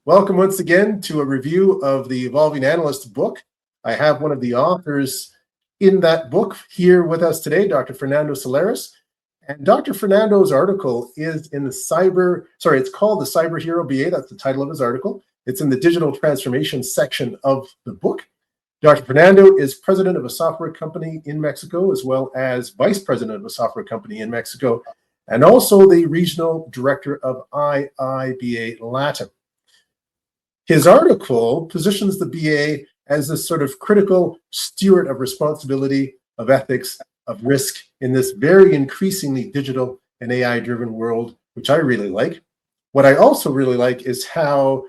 Welcome once again to a review of the Evolving Analyst book. I have one of the authors in that book here with us today, Dr. Fernando Solares. And Dr. Fernando's article is in the it's called the Cyber Hero BA. That's the title of his article. It's in the digital transformation section of the book. Dr. Fernando is president of a software company in Mexico, as well as vice president of a software company in Mexico, and also the regional director of IIBA LATAM. His article positions the BA as this sort of critical steward of responsibility, of ethics, of risk in this very increasingly digital and AI-driven world, which I really like. What I also really like is how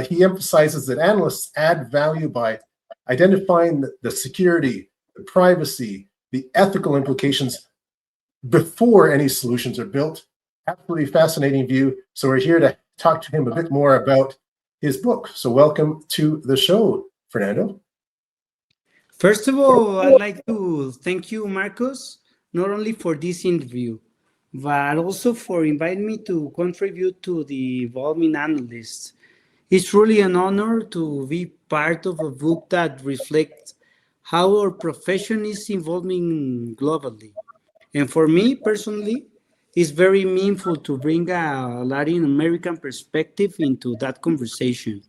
he emphasizes that analysts add value by identifying the security, the privacy, the ethical implications before any solutions are built. Absolutely fascinating view. So we're here to talk to him a bit more about his book. So welcome to the show, Fernando. First of all, I'd like to thank you, Marcos, not only for this interview, but also for inviting me to contribute to the Evolving Analysts. It's really an honor to be part of a book that reflects how our profession is evolving globally. And for me personally, it's very meaningful to bring a Latin American perspective into that conversation.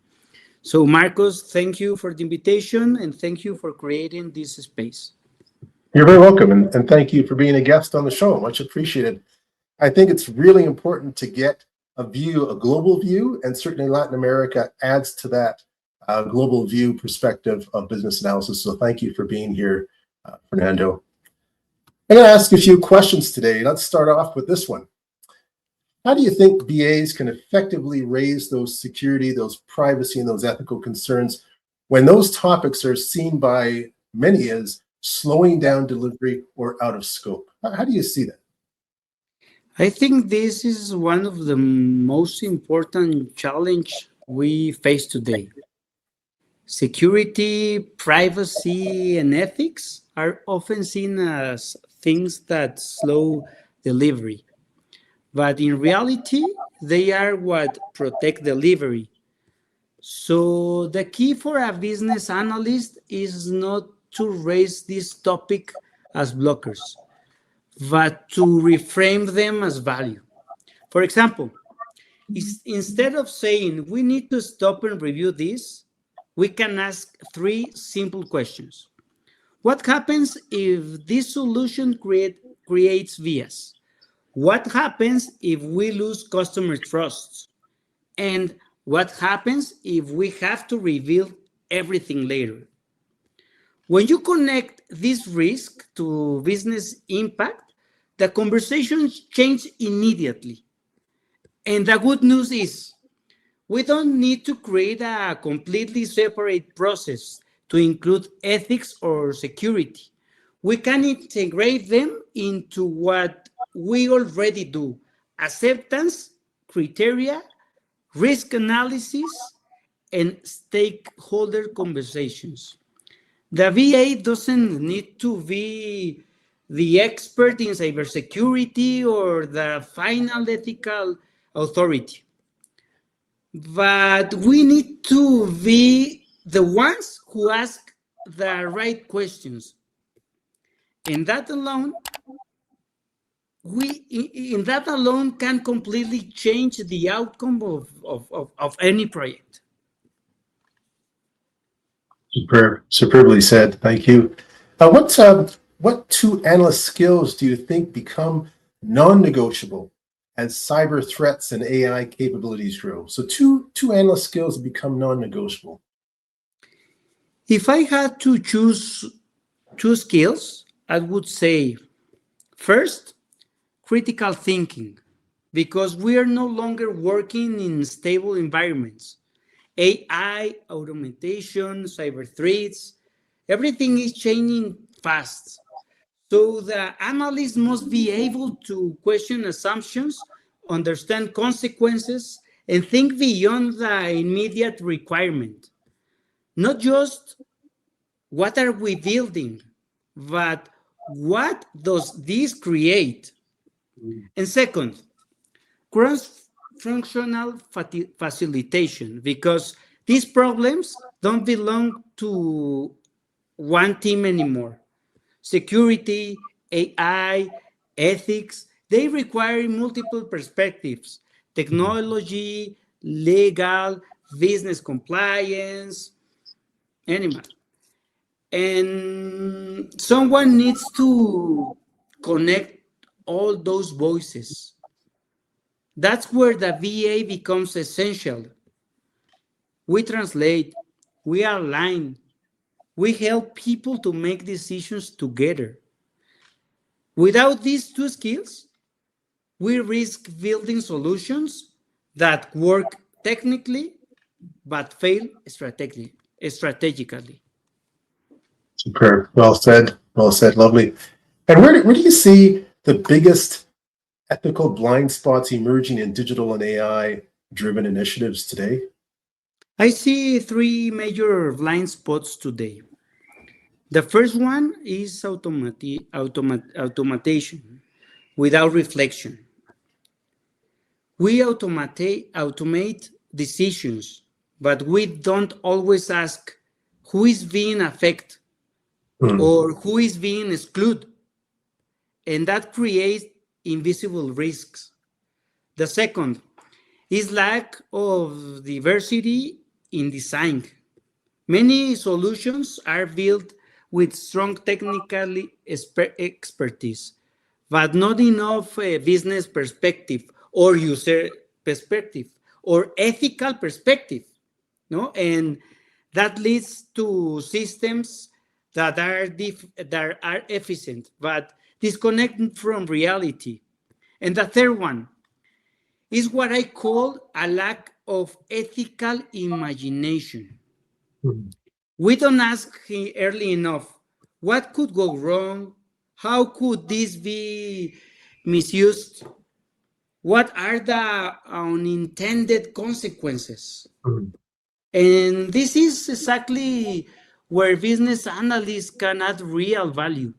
So, Marcos, thank you for the invitation and thank you for creating this space. You're very welcome, and thank you for being a guest on the show. Much appreciated. I think it's really important to get a global view, and certainly Latin America adds to that global view perspective of business analysis. So thank you for being here, Fernando. I'm going to ask a few questions today. Let's start off with this one. How do you think BAs can effectively raise those security, those privacy, and those ethical concerns when those topics are seen by many as slowing down delivery or out of scope? How do you see that? I think this is one of the most important challenges we face today. Security, privacy, and ethics are often seen as things that slow delivery. But in reality, they are what protect delivery. So the key for a business analyst is not to raise this topic as blockers, but to reframe them as value. For example, instead of saying we need to stop and review this, we can ask three simple questions. What happens if this solution creates bias? What happens if we lose customer trust? And what happens if we have to reveal everything later? When you connect this risk to business impact, the conversations change immediately. And the good news is, we don't need to create a completely separate process to include ethics or security. We can integrate them into what we already do: acceptance criteria, risk analysis, and stakeholder conversations. The VA doesn't need to be the expert in cybersecurity or the final ethical authority, but we need to be the ones who ask the right questions. And that alone can completely change the outcome of any project. Superbly said. Thank you. What two analyst skills do you think become non-negotiable as cyber threats and AI capabilities grow? So two analyst skills become non-negotiable. If I had to choose two skills, I would say, first, critical thinking, because we are no longer working in stable environments. AI, automation, cyber threats, everything is changing fast. So the analyst must be able to question assumptions, understand consequences, and think beyond the immediate requirement. Not just what are we building, but what does this create? And second, functional facilitation, because these problems don't belong to one team anymore. Security, AI, ethics, they require multiple perspectives: technology, legal, business compliance, animal. And someone needs to connect all those voices. That's where the VA becomes essential. We translate, we align, we help people to make decisions together. Without these two skills, we risk building solutions that work technically but fail strategically. Superb. Well said. Well said. Lovely. And where do you see the biggest ethical blind spots emerging in digital and AI-driven initiatives today? I see three major blind spots today. The first one is automation without reflection. We automate decisions, but we don't always ask who is being affected or who is being excluded. And that creates invisible risks. The second is lack of diversity in design. Many solutions are built with strong technical expertise, but not enough business perspective or user perspective or ethical perspective. No, and that leads to systems that are efficient but disconnected from reality. And the third one is what I call a lack of ethical imagination. We don't ask early enough what could go wrong, how could this be misused, what are the unintended consequences. And this is exactly where business analysts can add real value,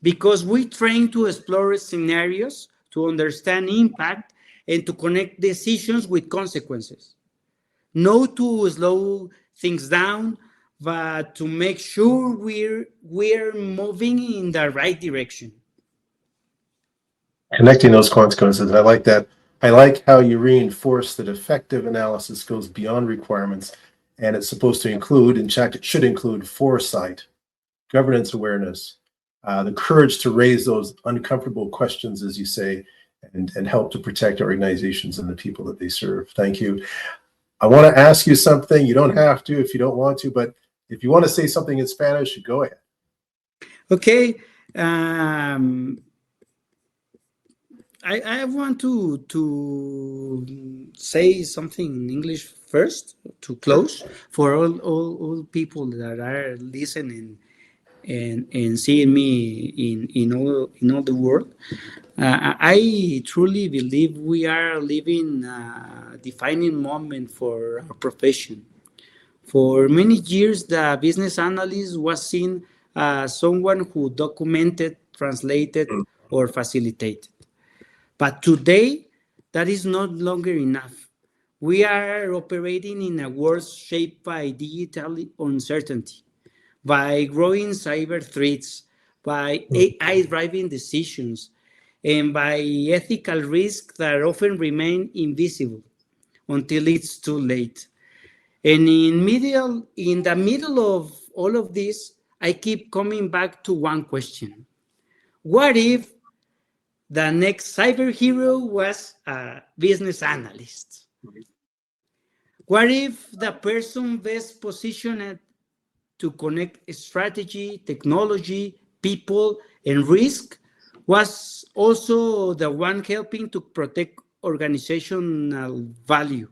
because we train to explore scenarios, to understand impact, and to connect decisions with consequences. Not to slow things down, but to make sure we're moving in the right direction. Connecting those consequences. I like that. I like how you reinforce that effective analysis goes beyond requirements, and it's supposed to include, in fact, it should include foresight, governance awareness, the courage to raise those uncomfortable questions, as you say, and help to protect organizations and the people that they serve. Thank you. I want to ask you something. You don't have to if you don't want to, but if you want to say something in Spanish, go ahead. Okay. I want to say something in English first to close for all people that are listening and seeing me in all the world. I truly believe we are living a defining moment for our profession. For many years, the business analyst was seen as someone who documented, translated, or facilitated. But today, that is no longer enough. We are operating in a world shaped by digital uncertainty, by growing cyber threats, by AI-driven decisions, and by ethical risks that often remain invisible until it's too late. And in the middle of all of this, I keep coming back to one question. What if the next cyber hero was a business analyst? What if the person best positioned to connect strategy, technology, people, and risk was also the one helping to protect organizational value?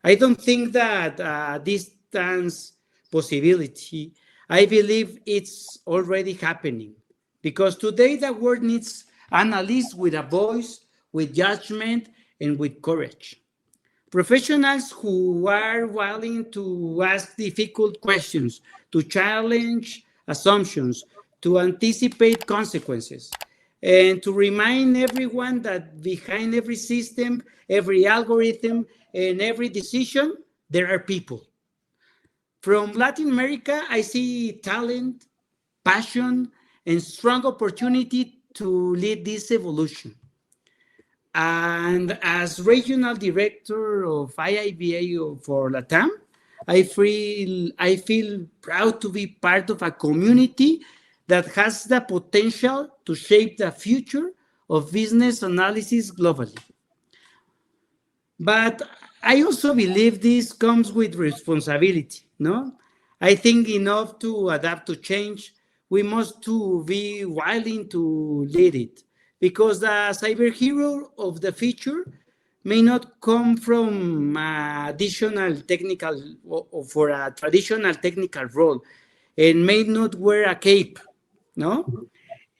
I don't think that distance possibility. I believe it's already happening, because today the world needs analysts with a voice, with judgment, and with courage. Professionals who are willing to ask difficult questions, to challenge assumptions, to anticipate consequences, and to remind everyone that behind every system, every algorithm, and every decision, there are people. From Latin America, I see talent, passion, and strong opportunity to lead this evolution. And as regional director of IIBA for LATAM, I feel proud to be part of a community that has the potential to shape the future of business analysis globally. But I also believe this comes with responsibility, no? I think enough to adapt to change, we must to be willing to lead it because the cyber hero of the future may not come from additional technical or for a traditional technical role and may not wear a cape, no?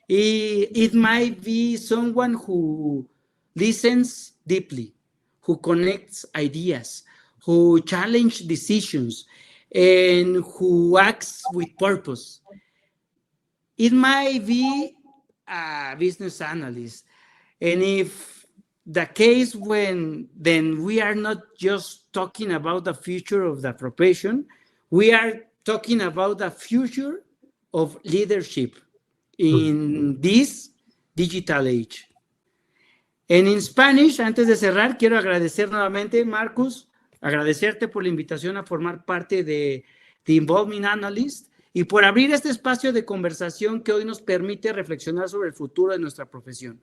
It might be someone who listens deeply, who connects ideas, who challenges decisions, and who acts with purpose. It might be a business analyst. And if the case when then we are not just talking about the future of the profession, we are talking about the future of leadership in this digital age. En Spanish, antes de cerrar, quiero agradecer nuevamente, Marcus, agradecerte por la invitación a formar parte de The Involving Analyst y por abrir este espacio de conversación que hoy nos permite reflexionar sobre el futuro de nuestra profesión.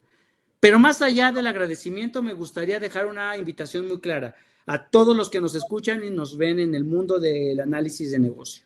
Pero más allá del agradecimiento, me gustaría dejar una invitación muy clara a todos los que nos escuchan y nos ven en el mundo del análisis de negocio.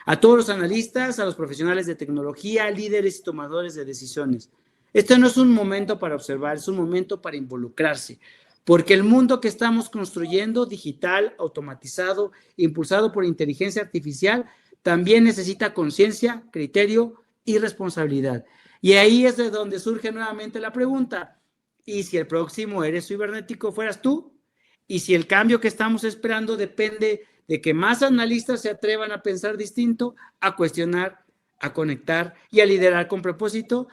A todos los analistas, a los profesionales de tecnología, líderes y tomadores de decisiones. Este no es un momento para observar, es un momento para involucrarse, porque el mundo que estamos construyendo, digital, automatizado, impulsado por inteligencia artificial, también necesita conciencia, criterio y responsabilidad. Y ahí es de donde surge nuevamente la pregunta, ¿y si el próximo eres cibernético fueras tú? ¿Y si el cambio que estamos esperando depende de que más analistas se atrevan a pensar distinto, a cuestionar, a conectar y a liderar con propósito?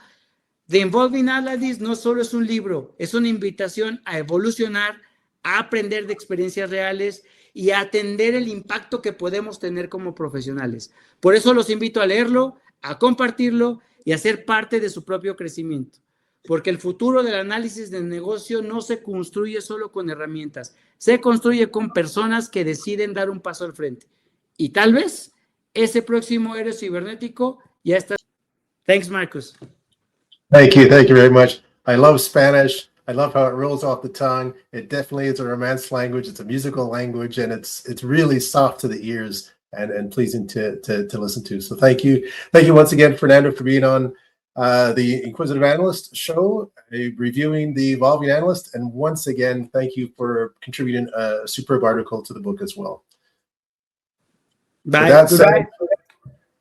The Involving Analysis no solo es un libro, es una invitación a evolucionar, a aprender de experiencias reales y a atender el impacto que podemos tener como profesionales. Por eso los invito a leerlo, a compartirlo y a ser parte de su propio crecimiento. Porque el futuro del análisis del negocio no se construye solo con herramientas, se construye con personas que deciden dar un paso al frente. Y tal vez ese próximo héroe cibernético ya está. Thanks, Marcus. Thank you. Thank you very much. I love Spanish. I love how it rolls off the tongue. It definitely is a Romance language. It's a musical language, and it's really soft to the ears and pleasing to listen to. So thank you. Thank you once again, Fernando, for being on the Inquisitive Analyst show, reviewing the Evolving Analyst. And once again, thank you for contributing a superb article to the book as well. Bye. That said,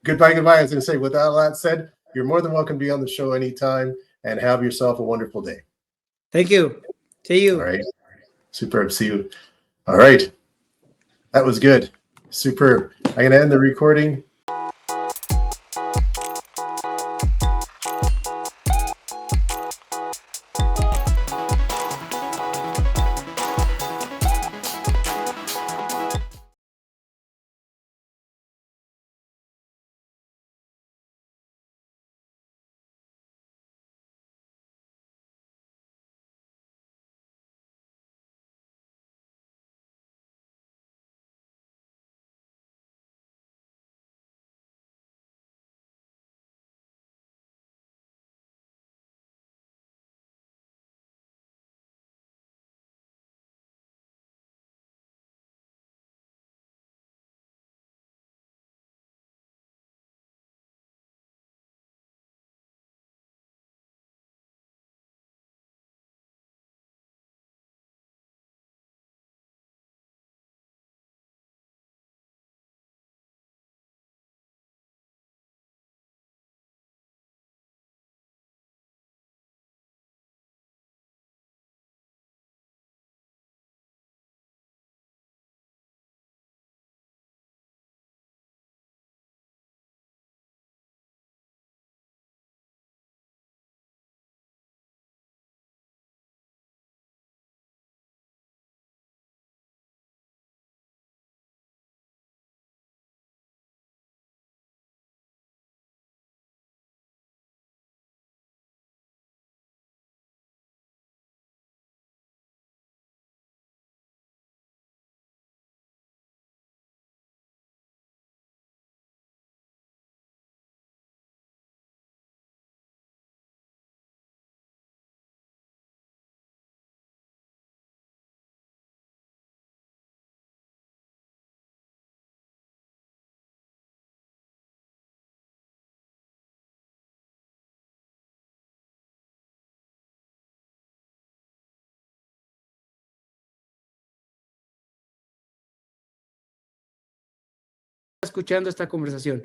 goodbye. I was going to say, with all that said, you're more than welcome to be on the show anytime, and have yourself a wonderful day. Thank you. See you. All right. Superb. See you. All right. That was good. Superb. I'm going to end the recording. escuchando esta conversación.